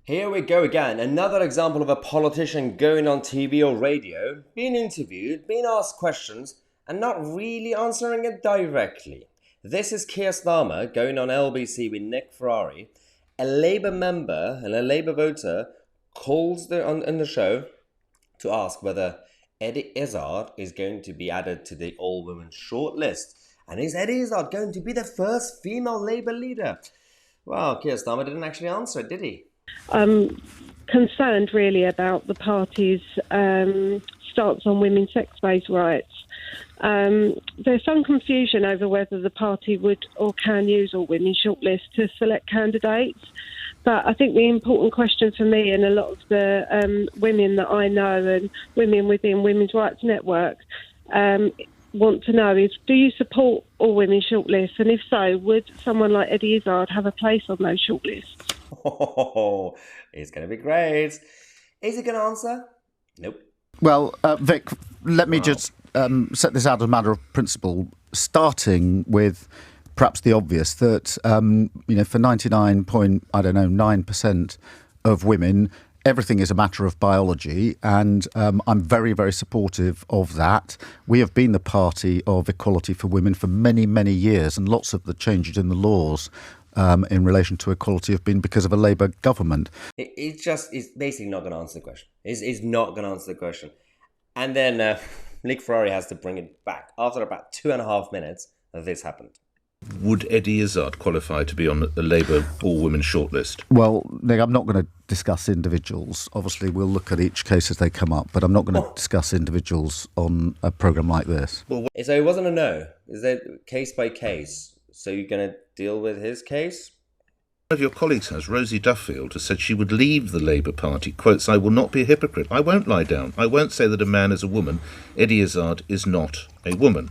Here we go again. Another example of a politician going on TV or radio, being interviewed, being asked questions, and not really answering it directly. This is Keir Starmer going on LBC with Nick Ferrari. A Labour member and a Labour voter calls in the show to ask whether Eddie Izzard is going to be added to the all-women shortlist. And is Eddie Izzard going to be the first female Labour leader? Well, Keir Starmer didn't actually answer it, did he? I'm concerned really about the party's stance on women's sex-based rights. There's some confusion over whether the party would or can use all women shortlists to select candidates. But I think the important question for me and a lot of the women that I know and women within Women's Rights Network want to know is, do you support all women shortlists? And if so, would someone like Eddie Izzard have a place on those shortlists? Oh, it's going to be great. Is he going to answer? Nope. Well, Vic, let me just set this out as a matter of principle, starting with perhaps the obvious that, for 99.9% of women, everything is a matter of biology, and I'm very, very supportive of that. We have been the party of equality for women for many, many years, and lots of the changes in the laws in relation to equality have been because of a Labour government. He's basically not going to answer the question. He's not going to answer the question. And then Nick Ferrari has to bring it back. After about 2.5 minutes, this happened. Would Eddie Izzard qualify to be on the Labour all-women shortlist? Well, Nick, I'm not going to discuss individuals. Obviously, we'll look at each case as they come up, but I'm not going to discuss individuals on a programme like this. So it wasn't a no. Is it case by case? So you're going to deal with his case? One of your colleagues Rosie Duffield, has said she would leave the Labour Party. Quotes, "I will not be a hypocrite. I won't lie down. I won't say that a man is a woman. Eddie Izzard is not a woman.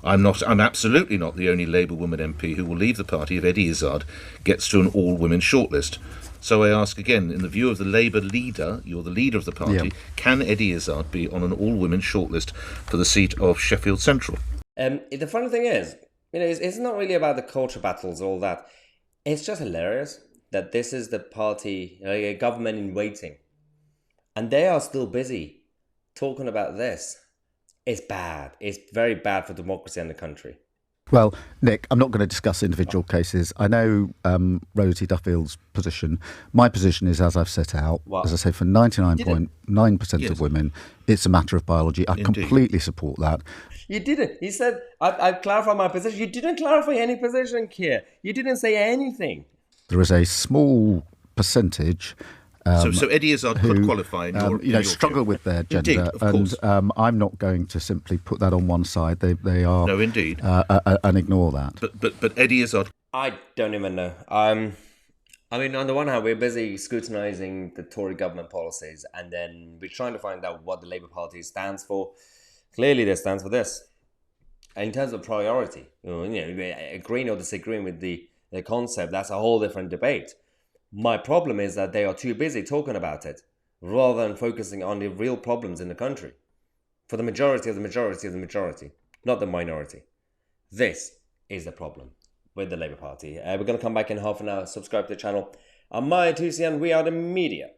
I'm absolutely not the only Labour woman MP who will leave the party if Eddie Izzard gets to an all-women shortlist." So I ask again, in the view of the Labour leader, you're the leader of the party, can Eddie Izzard be on an all-women shortlist for the seat of Sheffield Central? The funny thing is, it's not really about the culture battles or all that. It's just hilarious that this is the party, a government in waiting. And they are still busy talking about this. It's bad. It's very bad for democracy in the country. Well, Nick, I'm not going to discuss individual cases. I know Rosie Duffield's position. My position is, as I've set out, as I say, for 99.9% of women, it's a matter of biology. I completely support that. You didn't. He said, I've clarified my position. You didn't clarify any position, Keir. You didn't say anything. There is a small percentage... So Eddie Izzard could qualify in your struggle with their gender, indeed, of course. And I'm not going to simply put that on one side. They are no, indeed, and ignore that. But Eddie Izzard, I don't even know. On the one hand, we're busy scrutinising the Tory government policies, and then we're trying to find out what the Labour Party stands for. Clearly, this stands for this. And in terms of priority, agreeing or disagreeing with the concept, that's a whole different debate. My problem is that they are too busy talking about it rather than focusing on the real problems in the country. For the majority of the majority of the majority, not the minority. This is the problem with the Labour Party. We're going to come back in half an hour. Subscribe to the channel. I'm Tousi and we are the media.